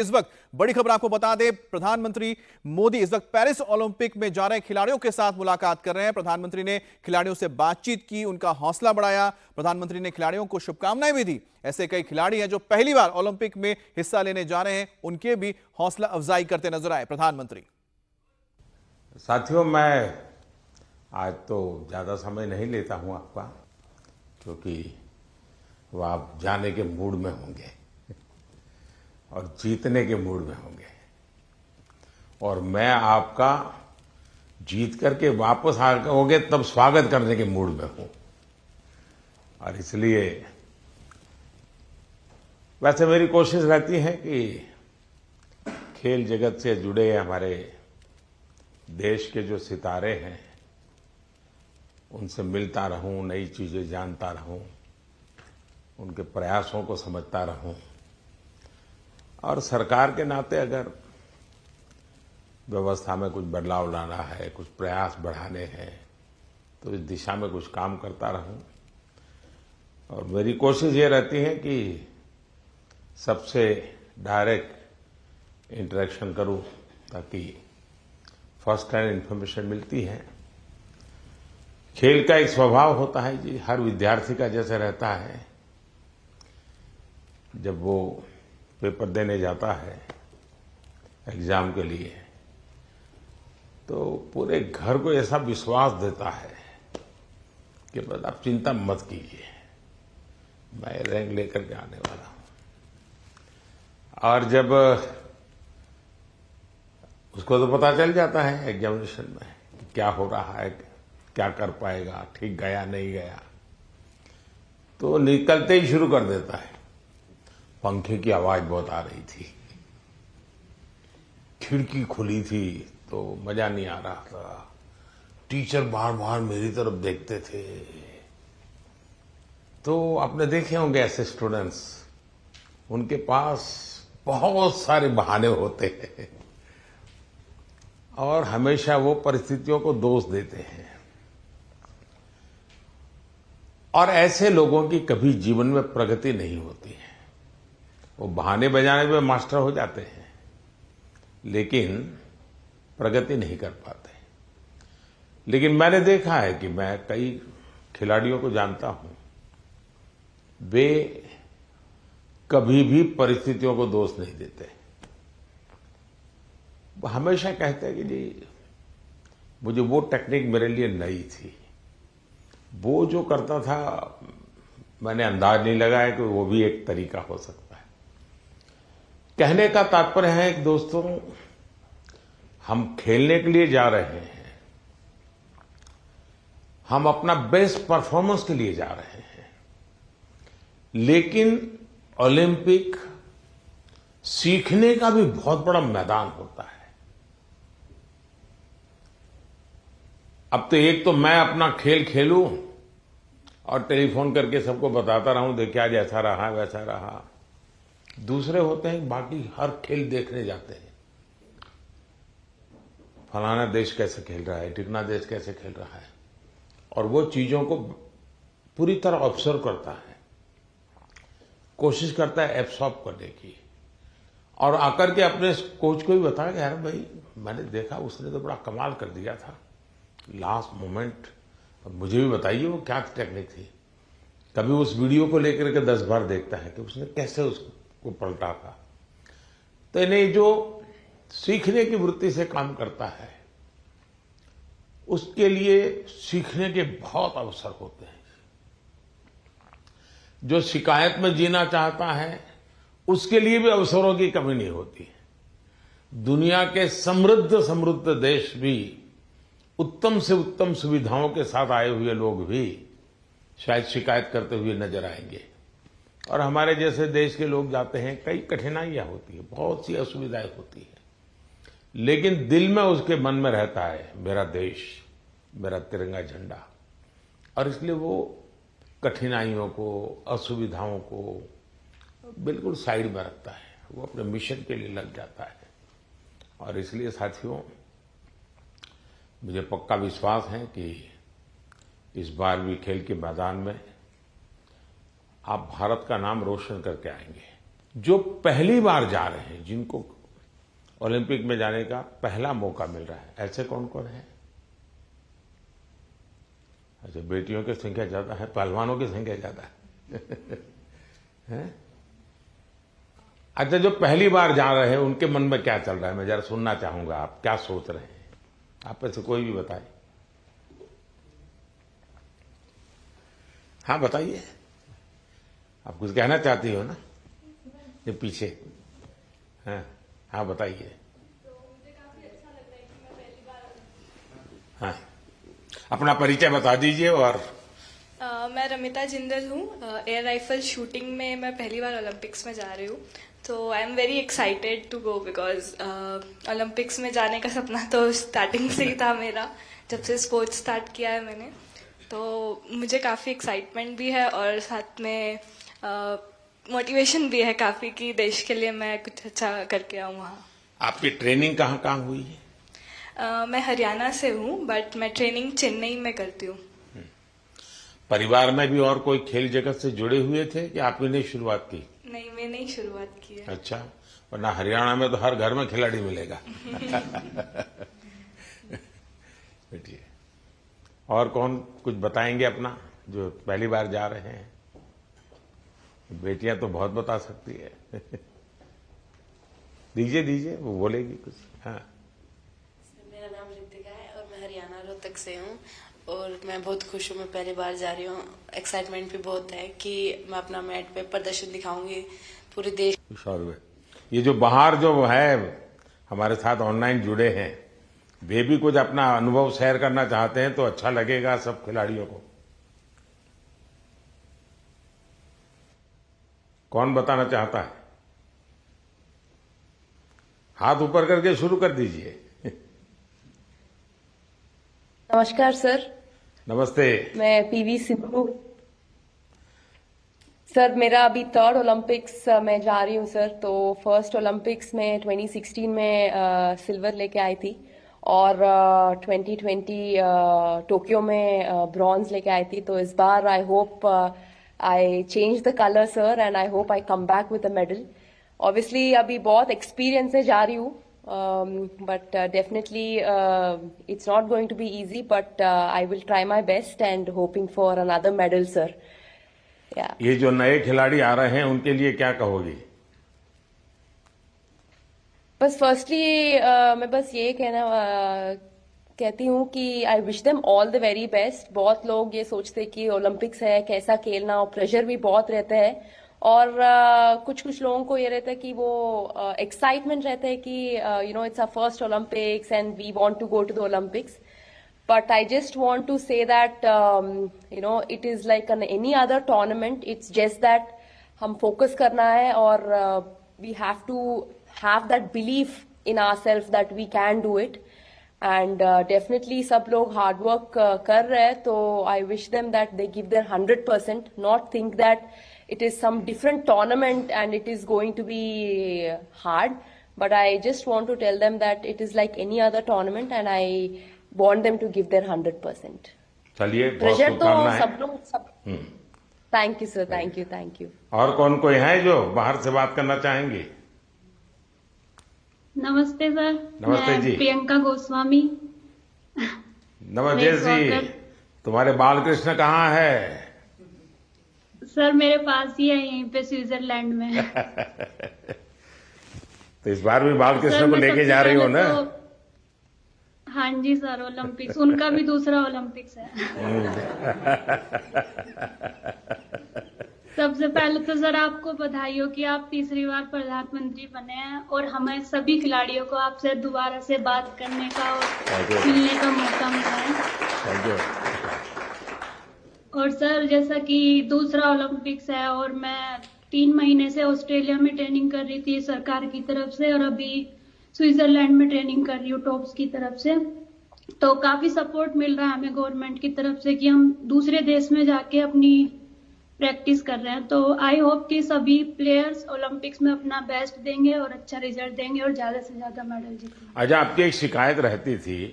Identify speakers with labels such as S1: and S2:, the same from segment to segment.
S1: इस वक्त बड़ी खबर आपको बता दें, प्रधानमंत्री मोदी इस वक्त पेरिस ओलंपिक में जा रहे खिलाड़ियों के साथ मुलाकात कर रहे हैं। प्रधानमंत्री ने खिलाड़ियों से बातचीत की, उनका हौसला बढ़ाया। प्रधानमंत्री ने खिलाड़ियों को शुभकामनाएं भी दी। ऐसे कई खिलाड़ी हैं जो पहली बार ओलंपिक में हिस्सा लेने जा रहे हैं, उनके भी हौसला अफजाई करते नजर आए प्रधानमंत्री।
S2: साथियों, मैं आज तो ज्यादा समय नहीं लेता हूं आपका, क्योंकि वो आप जाने के मूड में होंगे और जीतने के मूड में होंगे, और मैं आपका जीत करके वापस आओगे तब स्वागत करने के मूड में हूं। और इसलिए वैसे मेरी कोशिश रहती है कि खेल जगत से जुड़े हमारे देश के जो सितारे हैं उनसे मिलता रहूं, नई चीजें जानता रहूं, उनके प्रयासों को समझता रहूं। और सरकार के नाते अगर व्यवस्था में कुछ बदलाव लाना है, कुछ प्रयास बढ़ाने हैं, तो इस दिशा में कुछ काम करता रहूं। और मेरी कोशिश ये रहती है कि सबसे डायरेक्ट इंटरेक्शन करूं, ताकि फर्स्ट हैंड इंफॉर्मेशन मिलती है। खेल का एक स्वभाव होता है जी, हर विद्यार्थी का जैसे रहता है, जब वो पेपर देने जाता है एग्जाम के लिए, तो पूरे घर को ऐसा विश्वास देता है कि बस आप चिंता मत कीजिए, मैं रैंक लेकर के आने वाला हूं। और जब उसको तो पता चल जाता है एग्जामिनेशन में कि क्या हो रहा है, क्या कर पाएगा, ठीक गया नहीं गया, तो निकलते ही शुरू कर देता है। पंखे की आवाज बहुत आ रही थी, खिड़की खुली थी तो मजा नहीं आ रहा था, टीचर बार बार मेरी तरफ देखते थे। तो आपने देखे होंगे ऐसे स्टूडेंट्स, उनके पास बहुत सारे बहाने होते हैं और हमेशा वो परिस्थितियों को दोष देते हैं। और ऐसे लोगों की कभी जीवन में प्रगति नहीं होती है। वो बहाने बजाने में मास्टर हो जाते हैं, लेकिन प्रगति नहीं कर पाते। लेकिन मैंने देखा है कि मैं कई खिलाड़ियों को जानता हूं, वे कभी भी परिस्थितियों को दोष नहीं देते। वो हमेशा कहते हैं कि जी मुझे वो टेक्निक मेरे लिए नई थी, वो जो करता था मैंने अंदाज नहीं लगाया कि वो भी एक तरीका हो सकता है। कहने का तात्पर्य है कि दोस्तों, हम खेलने के लिए जा रहे हैं, हम अपना बेस्ट परफॉर्मेंस के लिए जा रहे हैं, लेकिन ओलंपिक सीखने का भी बहुत बड़ा मैदान होता है। अब तो एक तो मैं अपना खेल खेलूं और टेलीफोन करके सबको बताता रहूं, देखिए आज ऐसा रहा वैसा रहा। दूसरे होते हैं बाकी हर खेल देखने जाते हैं, फलाना देश कैसे खेल रहा है, ढिकना देश कैसे खेल रहा है, और वो चीजों को पूरी तरह ऑब्जर्व करता है, कोशिश करता है एब्सॉर्ब करने की, और आकर के अपने कोच को भी बताया कि यार भाई मैंने देखा उसने तो बड़ा कमाल कर दिया था लास्ट मोमेंट, अब मुझे भी बताइए वो क्या टेक्निक थी। कभी उस वीडियो को लेकर के 10 बार देखता है कि उसने कैसे उसको पलटा था। तो इन्हें जो सीखने की वृत्ति से काम करता है, उसके लिए सीखने के बहुत अवसर होते हैं। जो शिकायत में जीना चाहता है, उसके लिए भी अवसरों की कमी नहीं होती है। दुनिया के समृद्ध समृद्ध देश भी, उत्तम से उत्तम सुविधाओं के साथ आए हुए लोग भी शायद शिकायत करते हुए नजर आएंगे। और हमारे जैसे देश के लोग जाते हैं, कई कठिनाइयां होती है, बहुत सी असुविधाएं होती है, लेकिन दिल में उसके मन में रहता है मेरा देश, मेरा तिरंगा झंडा। और इसलिए वो कठिनाइयों को, असुविधाओं को बिल्कुल साइड में रखता है, वो अपने मिशन के लिए लग जाता है। और इसलिए साथियों, मुझे पक्का विश्वास है कि इस बार भी खेल के मैदान में आप भारत का नाम रोशन करके आएंगे। जो पहली बार जा रहे हैं, जिनको ओलंपिक में जाने का पहला मौका मिल रहा है, ऐसे कौन कौन है? अच्छा, बेटियों की संख्या ज्यादा है, पहलवानों की संख्या ज्यादा है? अच्छा, जो पहली बार जा रहे हैं उनके मन में क्या चल रहा है, मैं जरा सुनना चाहूंगा। आप क्या सोच रहे हैं? आप में से कोई भी बताए। हाँ, बताइए। आप कुछ कहना चाहती हो ना? ये पीछे। हाँ हाँ, बताइए।
S3: तो मुझे काफी अच्छा लग रहा है कि मैं पहली बार
S2: हाँ, अपना परिचय बता दीजिए। और
S3: मैं रमिता जिंदल हूँ। एयर राइफल शूटिंग में मैं पहली बार ओलंपिक्स में जा रही हूँ। तो I am very excited to go because Olympics में जाने का सपना तो स्टार्टिंग से ही था मेरा, जब से स्पोर्ट्स स्टार्ट किया है मैंने। तो मुझे काफ़ी एक्साइटमेंट भी है और साथ में मोटिवेशन भी है काफ़ी कि देश के लिए मैं कुछ अच्छा करके आऊँ वहाँ।
S2: आपकी ट्रेनिंग कहाँ कहाँ हुई है?
S3: मैं हरियाणा से हूँ, बट मैं ट्रेनिंग चेन्नई में करती हूँ।
S2: परिवार में भी और कोई खेल जगत से जुड़े हुए थे कि आप ही ने शुरुआत की?
S3: नहीं, मैंने ही शुरुआत की है।
S2: अच्छा, वरना हरियाणा में तो हर घर में खिलाड़ी मिलेगा। बैठिए। और कौन कुछ बताएंगे अपना, जो पहली बार जा रहे हैं? बेटियां तो बहुत बता सकती है। दीजिए दीजिए, वो बोलेगी कुछ। हाँ।
S4: मेरा नाम ऋतिका है और मैं हरियाणा रोहतक से हूँ और मैं बहुत खुश हूँ। मैं पहली बार जा रही हूँ। एक्साइटमेंट भी बहुत है कि मैं अपना मैट पे प्रदर्शन दिखाऊंगी पूरे देश।
S2: ये जो बाहर जो है हमारे साथ ऑनलाइन जुड़े हैं, वे भी कुछ अपना अनुभव शेयर करना चाहते हैं तो अच्छा लगेगा सब खिलाड़ियों को। कौन बताना चाहता है? हाथ ऊपर करके शुरू कर दीजिए।
S5: नमस्कार सर।
S2: नमस्ते।
S5: मैं पीवी सिंधु। सर, मेरा अभी 3rd ओलंपिक्स में जा रही हूँ सर। तो फर्स्ट ओलंपिक्स में 2016 में सिल्वर लेके आई थी और 2020 टोक्यो में ब्रॉन्ज लेके आई थी। तो इस बार I hope I change the colour sir and I hope I come back with a medal. Obviously अभी बहुत एक्सपीरियंस से जा रही हूँ, but definitely it's not going to be easy, but I will try my best and hoping for another medal sir. Yeah.
S2: ये जो नए खिलाड़ी आ रहे हैं उनके लिए क्या कहोगी?
S5: बस फर्स्टली मैं बस ये कहती हूँ कि आई wish them all the very best. बहुत लोग ये सोचते कि ओलंपिक्स है कैसा खेलना, और प्रेशर भी बहुत रहता है और कुछ कुछ लोगों को ये रहता है कि वो एक्साइटमेंट रहता है कि you know it's our first Olympics and we want to go to the Olympics. But I just want to say that you know it is like any other tournament. It's just that हम focus करना है और we have to have that belief in ourselves that we can do it. And definitely सब लोग hard work कर रहे हैं, तो I wish them that they give their 100%, not think that it is some different tournament and it is going to be hard, but I just want to tell them that it is like any other tournament and I want them to give their 100%.
S2: चलिए, बहुत
S5: pressure तो
S2: शुभकामनाएं।
S5: सब लोग सब। Thank you sir, thank you, thank you.
S2: और कौन कोई है जो बाहर से बात करना चाहेंगे?
S6: नमस्ते सर।
S2: नमस्ते
S6: मैं
S2: जी।
S6: प्रियंका गोस्वामी।
S2: नमस्ते जी। तुम्हारे बाल कृष्ण कहाँ है?
S6: सर मेरे पास ही है, यहीं पे स्विट्जरलैंड में।
S2: तो इस बार भी बाल
S6: सर,
S2: कृष्ण को
S6: मैं
S2: लेके
S6: सबसे
S2: जा रही हो
S6: पहले
S2: ना?
S6: तो हाँ जी सर, ओलंपिक्स उनका भी दूसरा ओलंपिक्स है। सबसे पहले तो सर आपको बधाई हो कि आप तीसरी बार प्रधानमंत्री बने हैं और हमें सभी खिलाड़ियों को आपसे दोबारा से बात करने का और मिलने का मौका मिला है।
S2: Thank you.
S6: और सर जैसा कि दूसरा ओलंपिक्स है और मैं 3 महीने से ऑस्ट्रेलिया में ट्रेनिंग कर रही थी सरकार की तरफ से और अभी स्विट्जरलैंड में ट्रेनिंग कर रही हूँ टॉप्स की तरफ से। तो काफी सपोर्ट मिल रहा है हमें गवर्नमेंट की तरफ से कि हम दूसरे देश में जाके अपनी प्रैक्टिस कर रहे हैं। तो आई होप कि सभी प्लेयर्स ओलंपिक्स में अपना बेस्ट देंगे और अच्छा रिजल्ट देंगे और ज्यादा से ज्यादा मेडल जीतेंगे।
S2: अच्छा, आपकी एक शिकायत रहती थी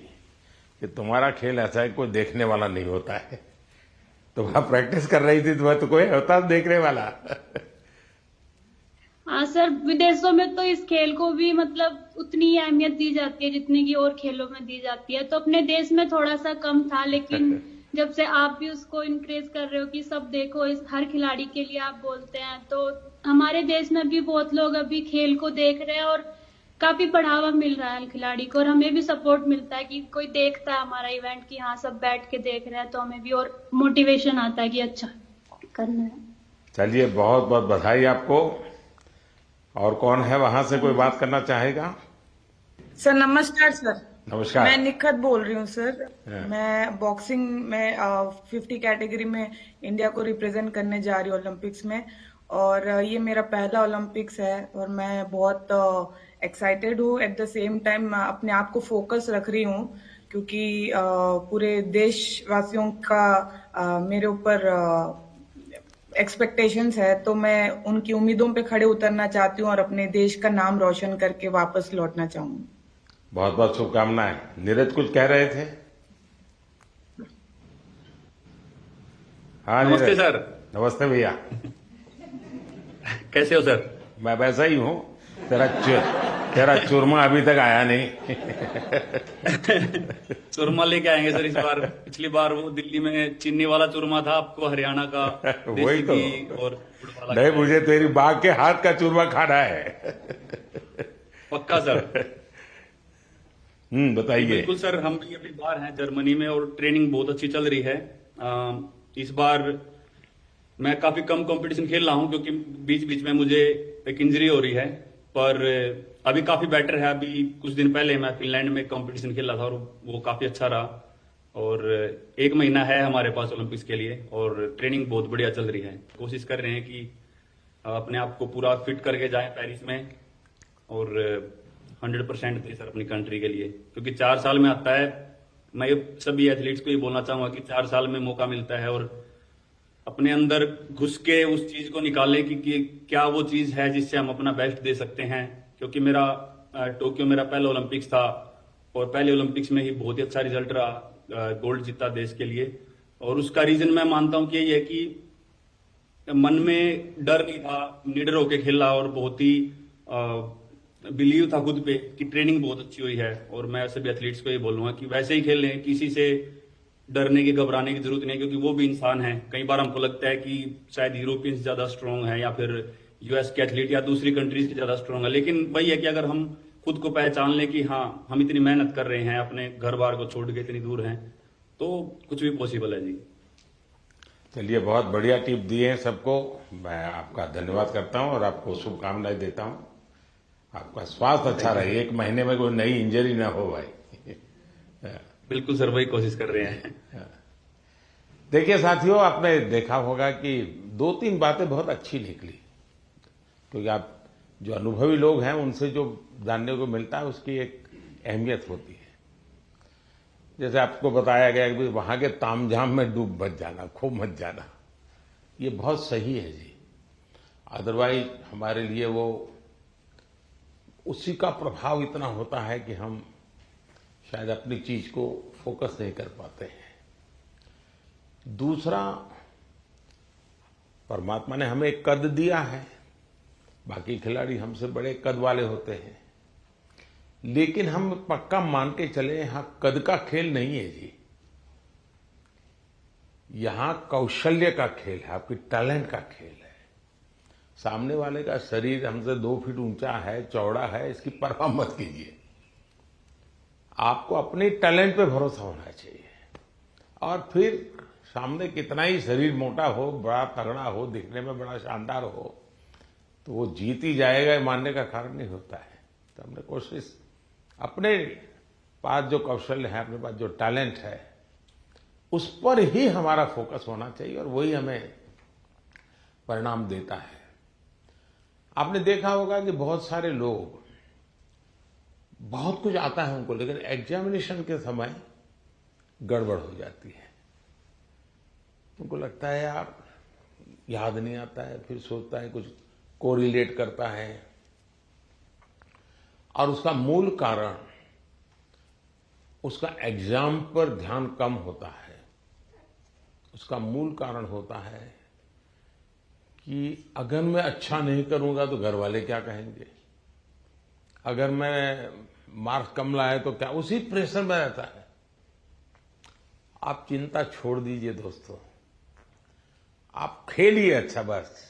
S2: कि तुम्हारा खेल ऐसा है कोई देखने वाला नहीं होता है। तुम आप प्रैक्टिस कर रही थी तो कोई होता देखने वाला?
S6: हाँ सर, विदेशों में तो इस खेल को भी मतलब उतनी ही अहमियत दी जाती है जितनी की और खेलों में दी जाती है। तो अपने देश में थोड़ा सा कम था, लेकिन जब से आप भी उसको इनक्रेज कर रहे हो कि सब देखो, इस हर खिलाड़ी के लिए आप बोलते हैं, तो हमारे देश में भी बहुत लोग अभी खेल को देख रहे हैं और काफी बढ़ावा मिल रहा है खिलाड़ी को। और हमें भी सपोर्ट मिलता है कि कोई देखता है हमारा इवेंट कि हाँ सब बैठ के देख रहे हैं, तो हमें भी और मोटिवेशन आता है कि अच्छा करना है।
S2: चलिए, बहुत बहुत बधाई आपको। और कौन है वहां से, कोई बात करना चाहेगा?
S7: सर नमस्कार सर।
S2: नमस्कार।
S7: मैं निखत बोल रही हूँ सर।
S2: हाँ।
S7: मैं बॉक्सिंग में 50 कैटेगरी में इंडिया को रिप्रेजेंट करने जा रही हूँ ओलंपिक्स में, और ये मेरा पहला ओलंपिक्स है और मैं बहुत एक्साइटेड हूँ। एट द सेम टाइम अपने आप को फोकस रख रही हूँ क्योंकि पूरे देशवासियों का मेरे ऊपर एक्सपेक्टेशंस है, तो मैं उनकी उम्मीदों पे खड़े उतरना चाहती हूँ और अपने देश का नाम रोशन करके वापस लौटना चाहूंगी।
S2: बहुत बहुत शुभकामनाएं। नीरज कुछ कह रहे थे? हाँ
S8: नमस्ते
S2: नीरज।
S8: सर।
S2: नमस्ते भैया।
S8: कैसे हो सर?
S2: मैं वैसा ही हूँ। तेरा चूरमा अभी तक आया नहीं।
S8: चूरमा लेके आएंगे सर इस बार। पिछली बार वो दिल्ली में चीनी वाला चूरमा था, आपको हरियाणा का
S2: वही तो।
S8: देसी घी और गुड़ वाला
S2: नहीं,
S8: खिलाया।
S2: मुझे तेरी बाघ के हाथ का चूरमा खाना है।
S8: पक्का सर।
S2: बताइए।
S8: बिल्कुल सर, हम भी अभी बाहर हैं जर्मनी में और ट्रेनिंग बहुत अच्छी चल रही है। इस बार मैं काफी कम कंपटीशन खेल रहा हूं क्योंकि बीच बीच में मुझे एक इंजरी हो रही है, पर अभी काफी बेटर है। अभी कुछ दिन पहले मैं फिनलैंड में कंपटीशन खेल रहा था और वो काफी अच्छा रहा। और 1 महीना है हमारे पास ओलंपिक्स के लिए और ट्रेनिंग बहुत बढ़िया चल रही है। कोशिश कर रहे हैं कि अपने आप को पूरा फिट करके जाएं पेरिस में और 100% दे सर अपनी कंट्री के लिए, क्योंकि 4 साल में आता है। मैं सभी एथलीट्स को ये बोलना चाहूंगा कि 4 साल में मौका मिलता है और अपने अंदर घुस के उस चीज को निकालें कि क्या वो चीज है जिससे हम अपना बेस्ट दे सकते हैं। क्योंकि मेरा टोक्यो मेरा पहला ओलंपिक्स था और पहले ओलंपिक्स में ही बहुत ही अच्छा रिजल्ट रहा, गोल्ड जीता देश के लिए। और उसका रीजन मैं मानता हूं कि यही है कि मन में डर नहीं था, निडर होके खेला और बहुत ही बिलीव था खुद पे कि ट्रेनिंग बहुत अच्छी हुई है। और मैं सभी एथलीट्स को ये बोलूंगा कि वैसे ही खेलें, किसी से डरने की घबराने की जरूरत नहीं, क्योंकि वो भी इंसान है। कई बार हमको लगता है कि शायद यूरोपियंस ज्यादा स्ट्रांग है या फिर यूएस के एथलीट या दूसरी कंट्रीज के ज्यादा स्ट्रांग है, लेकिन वही है कि अगर हम खुद को पहचान लें कि हाँ हम इतनी मेहनत कर रहे हैं, अपने घर बार को छोड़ के इतनी दूर हैं, तो कुछ भी पॉसिबल है जी।
S2: चलिए, बहुत बढ़िया टिप दिए हैं सबको। मैं आपका धन्यवाद करता हूं और आपको शुभकामनाएं देता हूं। आपका स्वास्थ्य अच्छा रहे, 1 महीने में कोई नई इंजरी ना हो भाई।
S8: बिल्कुल सर, वही कोशिश कर रहे हैं।
S2: देखिए साथियों, आपने देखा होगा कि 2-3 बातें बहुत अच्छी निकली, क्योंकि आप जो अनुभवी लोग हैं उनसे जो जानने को मिलता है उसकी एक अहमियत होती है। जैसे आपको बताया गया कि वहां के तामझाम में डूब मत जाना, खो मत जाना, ये बहुत सही है जी। अदरवाइज हमारे लिए वो उसी का प्रभाव इतना होता है कि हम शायद अपनी चीज को फोकस नहीं कर पाते हैं। दूसरा, परमात्मा ने हमें एक कद दिया है, बाकी खिलाड़ी हमसे बड़े कद वाले होते हैं, लेकिन हम पक्का मान के चले यहां कद का खेल नहीं है जी। यहां कौशल्य का खेल है, आपकी टैलेंट का खेल है। सामने वाले का शरीर हमसे 2 फीट ऊंचा है, चौड़ा है, इसकी परवाह मत कीजिए। आपको अपने टैलेंट पे भरोसा होना चाहिए। और फिर सामने कितना ही शरीर मोटा हो, बड़ा तगड़ा हो, दिखने में बड़ा शानदार हो, तो वो जीत ही जाएगा, ये मानने का कारण नहीं होता है। तो हमने कोशिश, अपने पास जो कौशल्य है, अपने पास जो टैलेंट है, उस पर ही हमारा फोकस होना चाहिए और वही हमें परिणाम देता है। आपने देखा होगा कि बहुत सारे लोग, बहुत कुछ आता है उनको, लेकिन एग्जामिनेशन के समय गड़बड़ हो जाती है। उनको लगता है यार याद नहीं आता है, फिर सोचता है, कुछ कोरिलेट करता है, और उसका मूल कारण उसका एग्जाम पर ध्यान कम होता है। उसका मूल कारण होता है कि अगर मैं अच्छा नहीं करूंगा तो घर वाले क्या कहेंगे, अगर मैं मार्क्स कम लाए तो क्या, उसी प्रेशर में रहता है। आप चिंता छोड़ दीजिए दोस्तों, आप खेलिए अच्छा बस।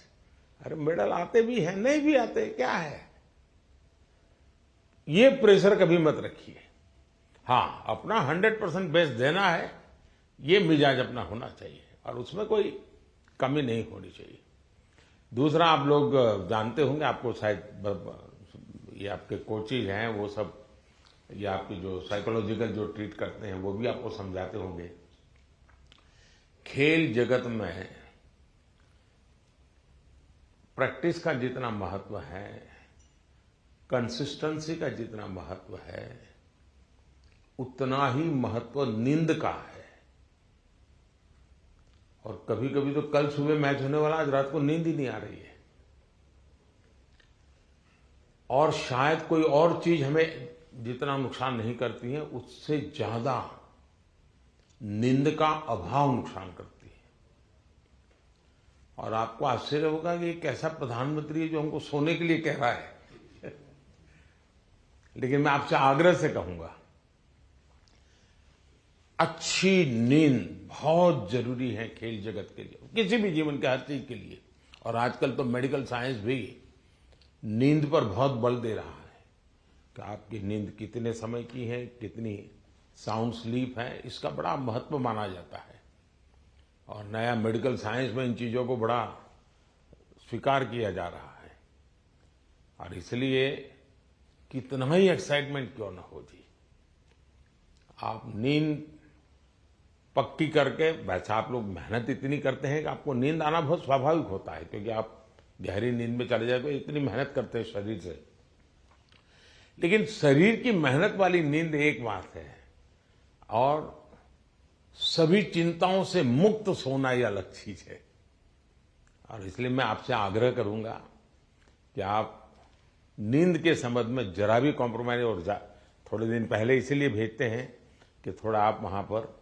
S2: अरे मेडल आते भी हैं, नहीं भी आते, क्या है, ये प्रेशर कभी मत रखिए। हाँ, अपना 100% बेस्ट देना है, ये मिजाज अपना होना चाहिए और उसमें कोई कमी नहीं होनी चाहिए। दूसरा, आप लोग जानते होंगे, आपको शायद ये आपके कोचेज हैं वो सब, या आपकी जो साइकोलॉजिकल जो ट्रीट करते हैं वो भी आपको समझाते होंगे। खेल जगत में प्रैक्टिस का जितना महत्व है, कंसिस्टेंसी का जितना महत्व है, उतना ही महत्व नींद का है। और कभी कभी तो कल सुबह मैच होने वाला, आज रात को नींद ही नहीं आ रही है। और शायद कोई और चीज हमें जितना नुकसान नहीं करती है, उससे ज्यादा नींद का अभाव नुकसान करती है। और आपको आश्चर्य होगा कि एक ऐसा प्रधानमंत्री है जो हमको सोने के लिए कह रहा है लेकिन मैं आपसे आग्रह से कहूंगा, अच्छी नींद बहुत जरूरी है खेल जगत के लिए, किसी भी जीवन के हर चीज के लिए। और आजकल तो मेडिकल साइंस भी नींद पर बहुत बल दे रहा है कि आपकी नींद कितने समय की है, कितनी साउंड स्लीप है, इसका बड़ा महत्व माना जाता है। और नया मेडिकल साइंस में इन चीजों को बड़ा स्वीकार किया जा रहा है। और इसलिए कितना ही एक्साइटमेंट क्यों ना हो जी, आप नींद पक्की करके, वैसे आप लोग मेहनत इतनी करते हैं कि आपको नींद आना बहुत स्वाभाविक होता है, क्योंकि आप गहरी नींद में चले जाए तो इतनी मेहनत करते हैं शरीर से। लेकिन शरीर की मेहनत वाली नींद एक बात है, और सभी चिंताओं से मुक्त सोना ये अलग चीज है। और इसलिए मैं आपसे आग्रह करूंगा कि आप नींद के संबंध में जरा भी कॉम्प्रोमाइज, और थोड़े दिन पहले इसीलिए भेजते हैं कि थोड़ा आप वहां पर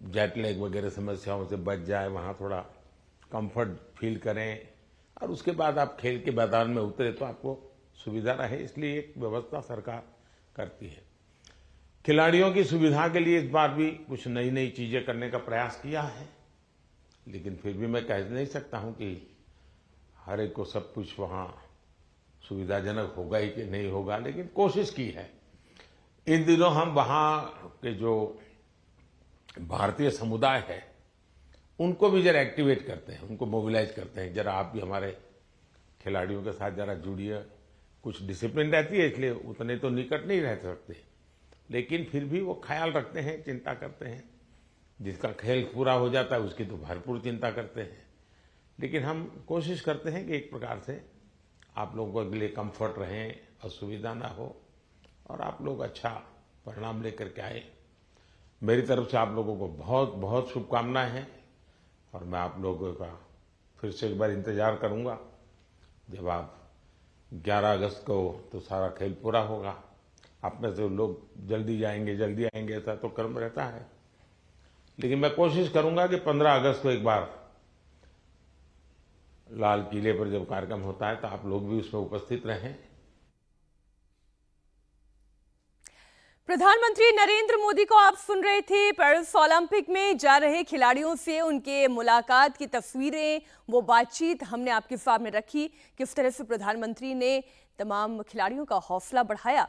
S2: जेट लैग वगैरह समस्याओं से बच जाए, वहां थोड़ा कंफर्ट फील करें, और उसके बाद आप खेल के मैदान में उतरे तो आपको सुविधा रहे, इसलिए एक व्यवस्था सरकार करती है। खिलाड़ियों की सुविधा के लिए इस बार भी कुछ नई नई चीजें करने का प्रयास किया है, लेकिन फिर भी मैं कह नहीं सकता हूं कि हर एक को सब कुछ वहां सुविधाजनक होगा ही कि नहीं होगा, लेकिन कोशिश की है। इन दिनों हम वहां के जो भारतीय समुदाय है उनको भी जरा एक्टिवेट करते हैं, उनको मोबिलाइज करते हैं, जरा आप भी हमारे खिलाड़ियों के साथ जरा जुड़िए। कुछ डिसिप्लिन रहती है, इसलिए उतने तो निकट नहीं रह सकते, लेकिन फिर भी वो ख्याल रखते हैं, चिंता करते हैं। जिसका खेल पूरा हो जाता है उसकी तो भरपूर चिंता करते हैं। लेकिन हम कोशिश करते हैं कि एक प्रकार से आप लोगों के लिए कंफर्ट रहें, असुविधा ना हो, और आप लोग अच्छा परिणाम लेकर के आए। मेरी तरफ से आप लोगों को बहुत बहुत शुभकामनाएं हैं, और मैं आप लोगों का फिर से एक बार इंतजार करूंगा जब आप 11 अगस्त को तो सारा खेल पूरा होगा। आप में से लोग जल्दी जाएंगे, जल्दी आएंगे, ऐसा तो क्रम रहता है, लेकिन मैं कोशिश करूंगा कि 15 अगस्त को एक बार लाल किले पर जब कार्यक्रम होता है तो आप लोग भी उसमें उपस्थित रहें।
S9: प्रधानमंत्री नरेंद्र मोदी को आप सुन रहे थे। पेरिस ओलंपिक में जा रहे खिलाड़ियों से उनके मुलाकात की तस्वीरें, वो बातचीत हमने आपके सामने रखी। किस तरह से प्रधानमंत्री ने तमाम खिलाड़ियों का हौसला बढ़ाया।